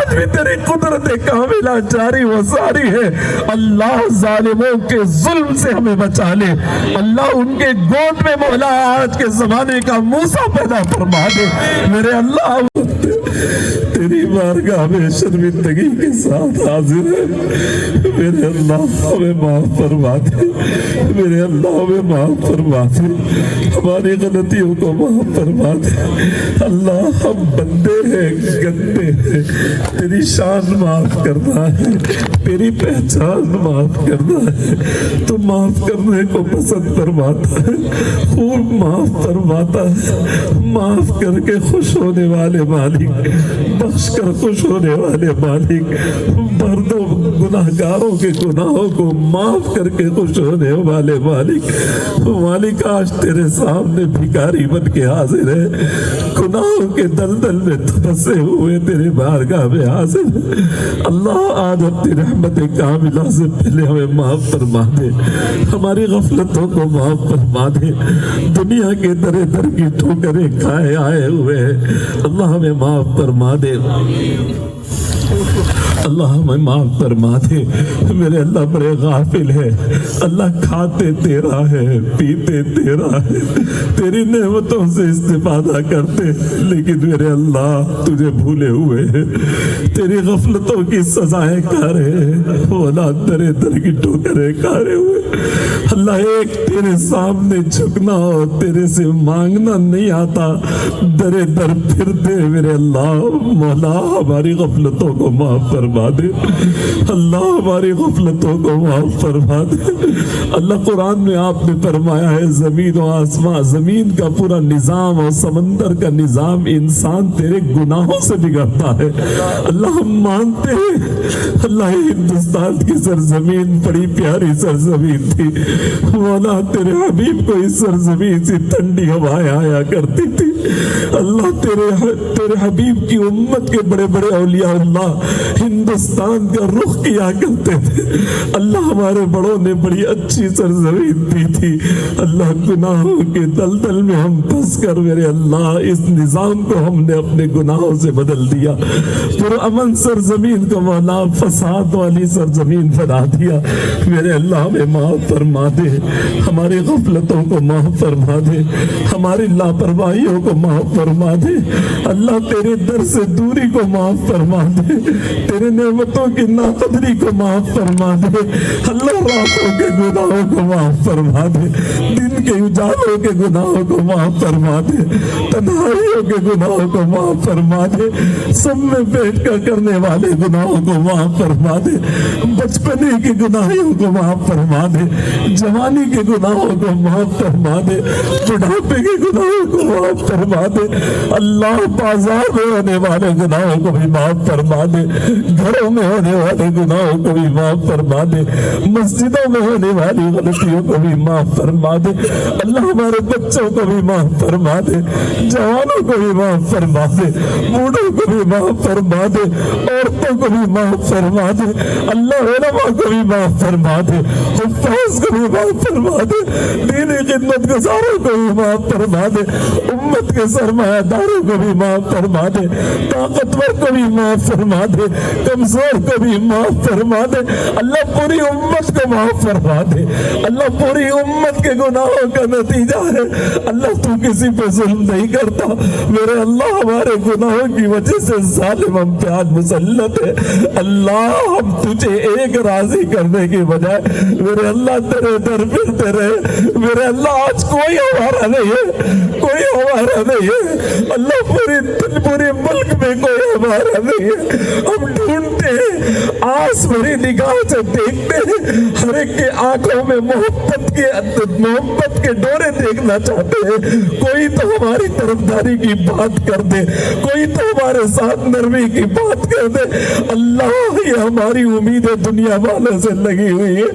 آج بھی تیری قدرت کاملہ جاری و ساری ہے۔ اللہ ظالموں کے ظلم سے ہمیں بچا لے، اللہ ان کے گود میں مولا آج کے زمانے کا موسیٰ پیدا فرما دے۔ میرے اللہ تیری بارگاہ میں شرمندگی کے ساتھ حاضر ہے، میرے اللہ ہمیں معاف فرما دے، میرے اللہ ہمیں معاف فرما دے، ہماری غلطیوں کو معاف فرما دے۔ اللہ ہم بندے ہیں، گندے ہیں، تیری شان معاف کرنا ہے، تیری پہچان معاف کرنا ہے، تو معاف کرنے کو پسند فرماتا ہے، خوب معاف فرماتا ہے۔ معاف کر کے خوش ہونے والے مالک، بخش کر خوش ہونے والے مالک، مردوں گناہگاروں کے گناہوں کو معاف کر کے خوش ہونے والے مالک، مالک آج تیرے سامنے بھکاری بن کے حاضر ہے، گناہوں کے دلدل میں پھنسے ہوئے تیرے بارگاہ میں حاضر ہے۔ اللہ آج اپنی رحمت کاملہ سے پہلے ہمیں معاف فرما دے، ہماری غفلتوں کو معاف فرما دے، دنیا کے درے در کی ٹھوکریں کھائے آئے ہوئے ہیں، اللہ ہمیں معاف فرما دے، اللہ ہمیں معاف فرما دے۔ میرے اللہ بڑے غافل ہے، اللہ کھاتے تیرا ہے، پیتے تیرا ہے، تیری نعمتوں سے استفادہ کرتے، لیکن میرے اللہ تجھے بھولے ہوئے ہیں، تیری غفلتوں کی سزائیں کھا رہے ہیں، اولاد درے در کی ٹھوکریں کھا رہے ہوئے۔ اللہ ایک تیرے سامنے جھکنا اور تیرے سے مانگنا نہیں آتا، درے در پھر دے میرے اللہ۔ مولا ہماری غفلتوں کو معاف فرما دے، اللہ ہماری غفلتوں کو معاف فرما دے۔ اللہ قرآن میں آپ نے فرمایا ہے زمین و آسمان، زمین کا پورا نظام اور سمندر کا نظام انسان تیرے گناہوں سے بگڑتا ہے۔ اللہ ہم مانتے ہیں، اللہ ہندوستان کی سرزمین بڑی پیاری سرزمین تھی، مولا تیرے حبیب کو اس سرزمین سے ٹھنڈی ہوائیں آیا کرتی تھی۔ اللہ تیرے حبیب کی امت کے بڑے بڑے اولیاء اللہ ہندوستان کا رخ کیا کرتے تھے۔ اللہ ہمارے بڑوں نے بڑی اچھی سرزمین دی تھی، اللہ گناہوں کے دلدل میں ہم پھنس کر میرے اللہ اس نظام کو ہم نے اپنے گناہوں سے بدل دیا، پرامن سرزمین کو مولا فساد والی سرزمین بنا دیا۔ میرے اللہ ہمیں معاف فرما دے، ہماری غفلتوں کو معاف فرما دے، ہماری لاپرواہیوں کو معاف فرما دے، اللہ تیرے در سے دوری کو معاف فرما دے، تیرے نعمتوں کی ناقدری کو معاف فرما دے، اللہ راتوں کے گناہوں کو معاف فرما دے، دن کے اجالوں کے گناہوں کو معاف فرما دے، تنہائیوں کے گناہوں کو معاف فرما دے، سب میں بیٹھ کر کرنے والے گناہوں کو معاف فرما دے، بچپنے کے گناہوں کو معاف فرما دے، جوانی کے گناہوں کو معاف فرما دے، بڑھاپے کے گناہوں کو معاف فرما دے، اللہ بازار میں ہونے والے گناہوں کو بھی معاف فرما دے، گھروں میں ہونے والے گناہوں کو بھی معاف فرما دے، مسجدوں میں ہونے والی غلطیوں کو بھی معاف فرما دے، اللہ ہمارے بچوں کو بھی معاف فرما دے، جوانوں کو بھی معاف فرما دے، بوڑھوں کو بھی معاف فرما دے، عورتوں کو بھی معاف فرما دے، اللہ علماء کو بھی معاف فرما دے، حفاظ کو بھی معاف فرما دے، دینی خدمت گزاروں کو بھی معاف فرما دے، امت کے سرمایہ داروں کو بھی معاف فرما دے، طاقتور کو بھی معاف فرما دے، کمزور کو بھی معاف فرما دے، اللہ پوری امت کو معاف فرما دے، اللہ پوری امت کے گناہوں کا نتیجہ ہے، اللہ تو کسی پہ ظلم نہیں کرتا، میرے اللہ ہمارے گناہوں کی وجہ سے ظالم ہم پہ آج مسلط ہے، اللہ ہم تجھے ایک راضی کرنے کی بجائے میرے اللہ تیرے در پھرتے رہے، میرے اللہ آج کوئی ہمارا نہیں ہے، کوئی ہمارا نہیں ہے، اللہ پورے ملک میں کوئی ہمارا نہیں ہے، ہم ڈھونڈتے ہیں، آس بھری نگاہ سے دیکھتے ہیں، ہر ایک کے آنکھوں میں محبت کے ڈورے دیکھنا چاہتے ہیں، کوئی تو ہماری طرفداری کی بات کر دے، کوئی تو ہمارے ساتھ نرمی کی بات کر دے، اللہ یہ ہماری امید دنیا والوں سے لگی ہوئی ہے،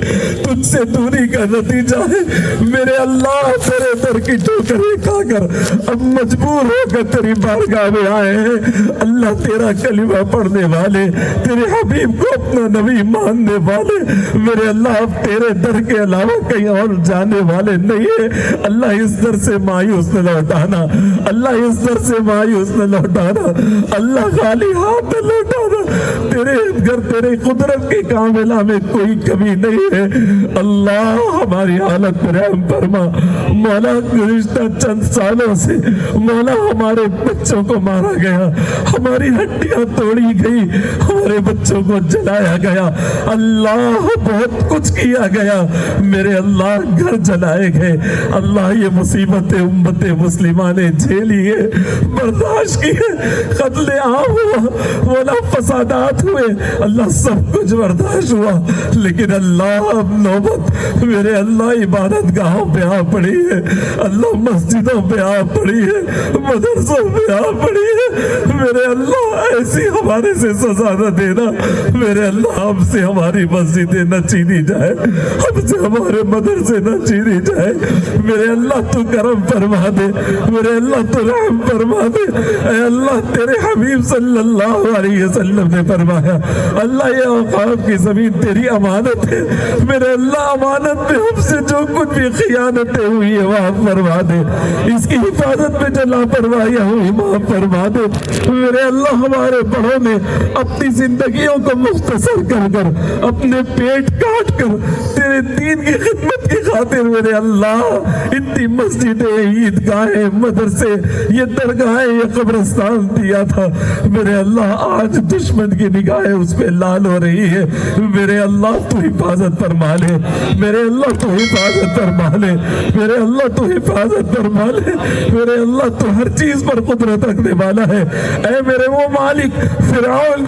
تجھ سے دوری کا نتیجہ ہے، میرے اللہ تیرے در کی ٹھوکریں کھا کر اب مجبور ہو کر تیری بارگاہ میں آئے ہیں، اللہ تیرا کلمہ پڑھنے والے، تیرے حبیب کو اپنا نبی ماننے والے، میرے اللہ اب تیرے در کے علاوہ کہیں اور جانے والے نہیں ہیں، اللہ اس در سے مایوس نہ لوٹانا، اللہ اس در سے مایوس نہ لوٹانا، اللہ خالی ہاتھ نہ لوٹانا، تیرے قدرت کے کاملہ میں کوئی کمی نہیں ہے۔ اللہ ہماری حالت پر رحم فرما مولا۔ گزشتہ چند سالوں سے مولا ہمارے بچوں کو مارا گیا، ہماری ہڈیاں توڑی گئی، ہمارے بچوں کو جلایا گیا، اللہ بہت کچھ کیا گیا میرے اللہ، گھر جلائے گئے اللہ، یہ مصیبتیں امت مسلمہ نے جھیلی ہے، برداشت کی ہے، قتل عام ہوا مولا، فسادات ہوئے اللہ، سب کچھ برداشت ہوا، لیکن اللہ اب نوبت میرے اللہ عبادت گاہوں پہ آ پڑی ہے اللہ، مسجدوں پہ آ پڑی ہے، مدرسوں پہ آ پڑی ہے میرے اللہ، ایسی ہمارے سے سزا نہ دینا میرے اللہ، ہم سے ہماری مسجدیں نہ چینی جائے، ہم سے ہمارے مدرسے نہ چینی جائے میرے اللہ، تو کرم فرما دے میرے اللہ، تو رحم فرما دے اے اللہ، تیرے حبیب صلی اللہ علیہ وسلم نے فرمایا اللہ یہ اوقاف کی زمین تیری امانت ہے میرے اللہ، امانت میں ہم سے جو کچھ بھی خیانتیں ہوئی ہے معاف فرما دے، اس کی حفاظت میں جو لاپرواہیاں ہوئی معاف فرما دے میرے اللہ، ہمارے بڑوں نے اپنی زندگیوں کو مختصر کر کر اپنے پیٹ کاٹ کر تیرے دین کی خدمت کی خاطر میرے اللہ اتنی مسجدیں، عیدگاہیں، مدرسے، یہ درگاہیں، یہ قبرستان دیا تھا میرے اللہ، آج دشمن کی نگاہیں اس پہ لال ہو رہی ہے میرے اللہ، تو حفاظت فرما لے میرے اللہ، تو حفاظت فرما لے میرے اللہ، تو حفاظت فرما لے میرے اللہ، تو ہر چیز پر قدرت رکھنے والا ہے اے میرے وہ مالک، فرعون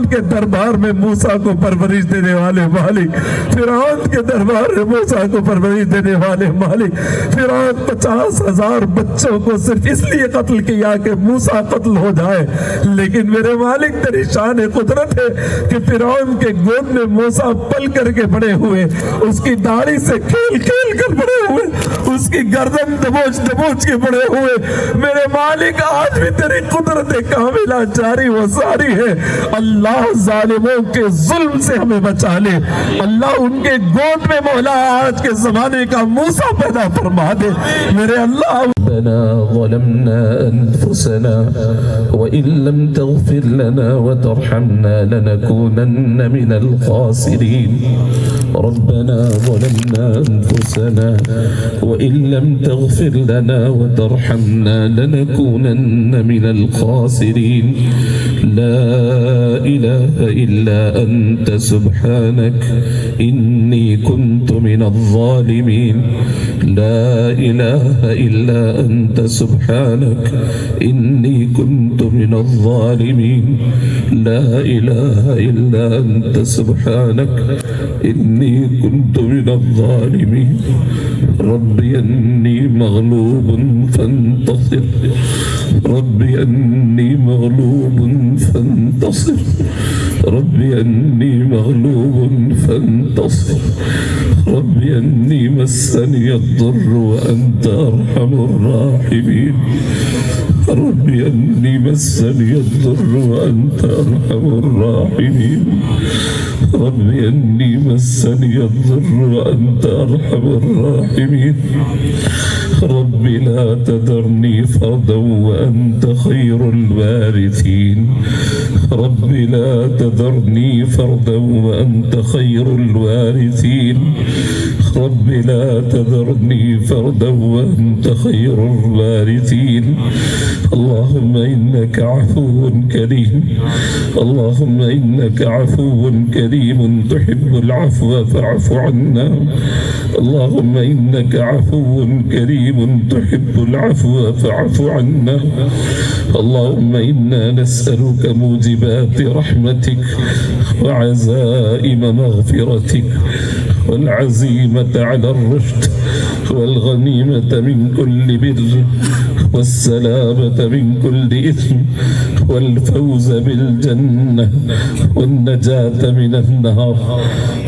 کے دربار میں موسیٰ کو پرورش دینے والے مالک، فرعون کے دربار میں موسیٰ کو پرورش دینے والے مالک، فرعون 50,000 بچوں کو صرف اس لیے قتل کیا کہ موسیٰ قتل ہو جائے، لیکن میرے مالک تیری شان قدرت ہے کہ فرعون کے گود میں موسیٰ پل کر کے بڑے ہوئے، اس کی داڑھی سے کھیل کھیل کر بڑے ہوئے، اس کی گردن دبوچ دبوچ کے بڑے ہوئے میرے مالک، آج بھی تیری قدرت کاملہ جاری و ساری ہے اللہ، ظالموں کے ظلم سے ہمیں بچا لے اللہ، ان کے گود میں مولا آج کے زمانے کا موسیٰ پیدا فرما دے میرے اللہ۔ ربنا ظلمنا أنفسنا وإن لم تغفر لنا وترحمنا لنكونن من الخاسرين ربنا ظلمنا أنفسنا وإن لم تغفر لنا وترحمنا لنكونن من الخاسرين لا إله إلا أنت سبحانك إني كنت من الظالمين لا إله إلا أنت سبحانك إني كنت من الظالمين لا إله إلا أنت سبحانك إني كنت من الظالمين ربي أني مغلوب فانتصر ربي أني مغلوب فانتصر ربي أني مغلوب فانتصر ربي أني مسني الضر وأنت أرحم الراحمين ربي أني مسني الضر وأنت أرحم الراحمين ربي أني مسني الضر وأنت أرحم الراحمين ربي لا تذرني فردا وأنت خير الوارثين ربي لا تذرني فردا وأنت خير الوارثين ربي لا تذرني فردا وأنت خير الوارثين اللهم إنك عفو كريم اللهم إنك عفو كريم تحب العفو فاعف عنا اللهم إنك عفو كريم تحب العفو فاعف عنا اللهم إنا نسألك موجبات رحمتك وعزائم مغفرتك والعزيمة على الرشد والغنيمة من كل بر والسلامة من كل إثم والفوز بالجنة والنجاة من النار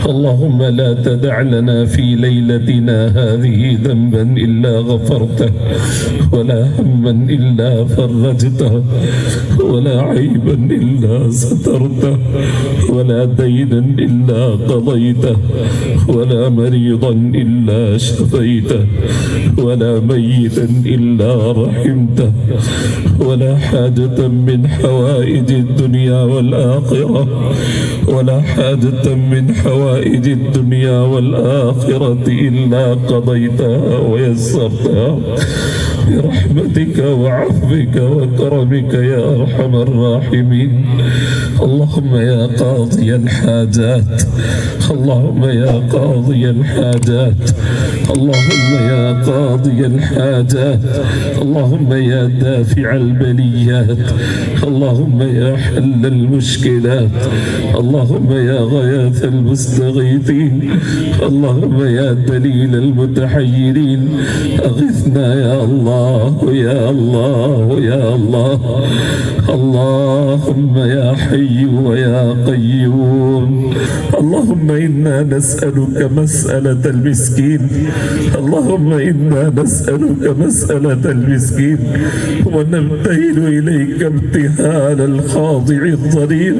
اللهم لا تدع لنا في ليلتنا هذه ذنبا إلا غفرته ولا هما إلا فرجته ولا عيبا إلا سترته ولا دينا إلا قضيته ولا مريضا إلا شفيته رحمته ولا ميتا إلا رحمته ولا حاجة من حوائج الدنيا والآخرة ولا حاجة من حوائج الدنيا والآخرة إلا قضيتها ويسرتها برحمتك وعفوك وكرمك يا أرحم الراحمين. اللهم يا قاضي الحاجات، اللهم يا قاضي الحاجات، اللهم يا قاضي الحاجات، اللهم يا دافع البليات، اللهم يا حل المشكلات، اللهم يا غياث المستغيثين، اللهم يا دليل المتحيرين، أغثنا يا الله يا الله يا الله. اللهم يا حي ويا قيوم، اللهم إنا نسألك مسألة المسكين، اللهم إنا نسألك مسألة المسكين ونبتهل إليك ابتهال الخاضع الضرير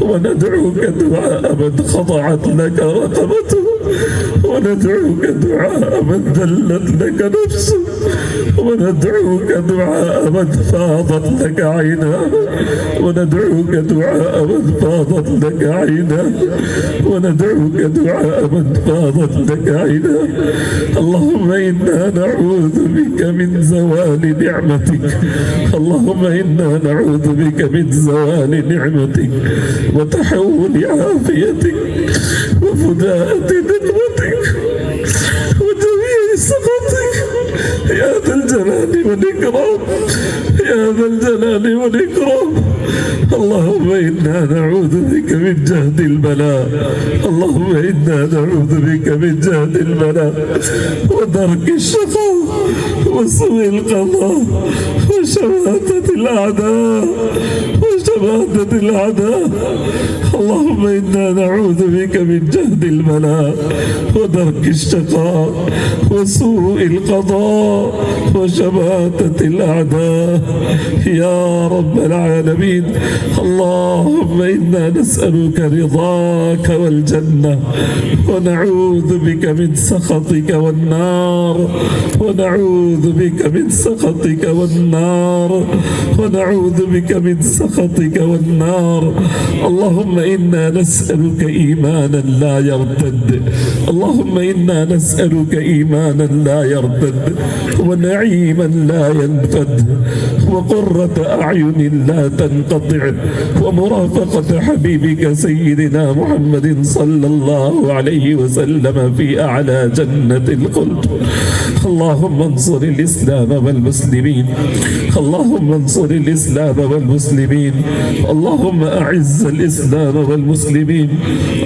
وندعوك دعاء من خضعت لك رقبته وندعوك دعاء من ذلت لك نفسه وندعوك دعاء من فاضت لك عيناه وندعوك دعاء من فاضت لك عيناه وندعوك دعاء من فاضت لك عيناه. اللهم إنا نعوذ بك من زوال نعمتك، اللهم إنا نعوذ بك من زوال نعمتك وتحول عافيتك وفداءة نقمتك وجميع سخطك يا ذا الجلال والإكرام، يا ذا الجلال والإكرام. اللهم إنا نعوذ بك من جهد البلاء، اللهم إنا نعوذ بك من جهد البلاء ودرك الشقاء وسوء القضاء وشماتة الأعداء وشماتة الأعداء. اللهم إنا نعوذ بك من جهد البلاء ودرك الشقاء وسوء القضاء وشماتة الأعداء يا رب العالمين. اللهم إنا نسألك رضاك والجنة ونعوذ بك من سخطك والنار ونعوذ بك من سخطك والنار ونعوذ بك من سخطك والنار. اللهم إنا نسألك إيمانا لا يرتد، اللهم إنا نسألك إيمانا لا يرتد ونعيما لا ينفد وقرة أعين لا تنقطع ومرافقة حبيبك سيدنا محمد صلى الله عليه وسلم في أعلى جنة الخلد. اللهم انصر الإسلام والمسلمين، اللهم انصر الإسلام والمسلمين، اللهم أعز الإسلام والمسلمين،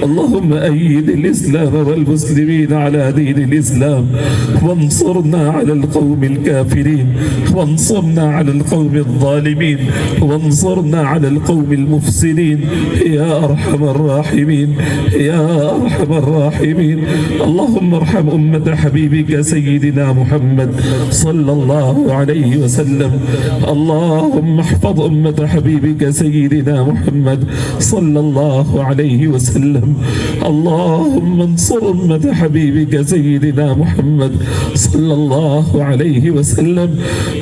اللهم أيد الإسلام والمسلمين على دين الإسلام وانصرنا على القوم الكافرين وانصرنا على القوم الظالمين وانصرنا على القوم المفسدين يا أرحم الراحمين يا أرحم الراحمين. اللهم ارحم أمة حبيبك سيدنا محمد صلى الله عليه وسلم، اللهم احفظ أمة حبيبك سيدنا محمد صلى الله عليه وسلم، اللهم انصر أمة حبيبك سيدنا محمد صلى الله عليه وسلم.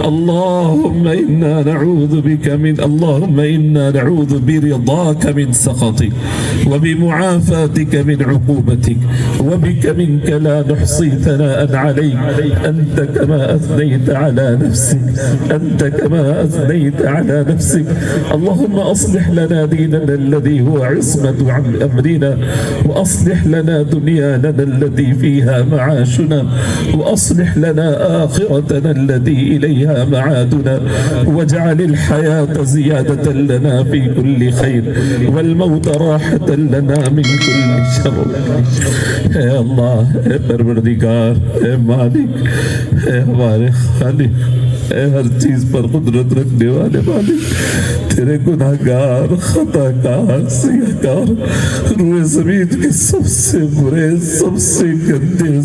اللهم إنا نعوذ بك من اللهم إنا نعوذ برضاك من سخطك وبمعافاتك من عقوبتك وبك منك لا نحصي ثناء عليك، أنت كما أثنيت على نفسك، أنت كما أثنيت على نفسك. اللهم أصلح لنا ديننا الذي هو عصمة عن أمرنا، وأصلح لنا دنيانا التي فيها معاشنا، وأصلح لنا آخرتنا التي إليها معادنا، واجعل الحياة زيادة لنا في كل خير والموت راحة لنا من كل شر. اے اللہ، اے پروردگار، اے مالک، اے ہمارے خالق، اے ہر چیز پر قدرت رکھنے والے مالک، تیرے گناہگار، خطا کار، سیاہ کار، روئے زمین کے سب سے برے، سب سے گندے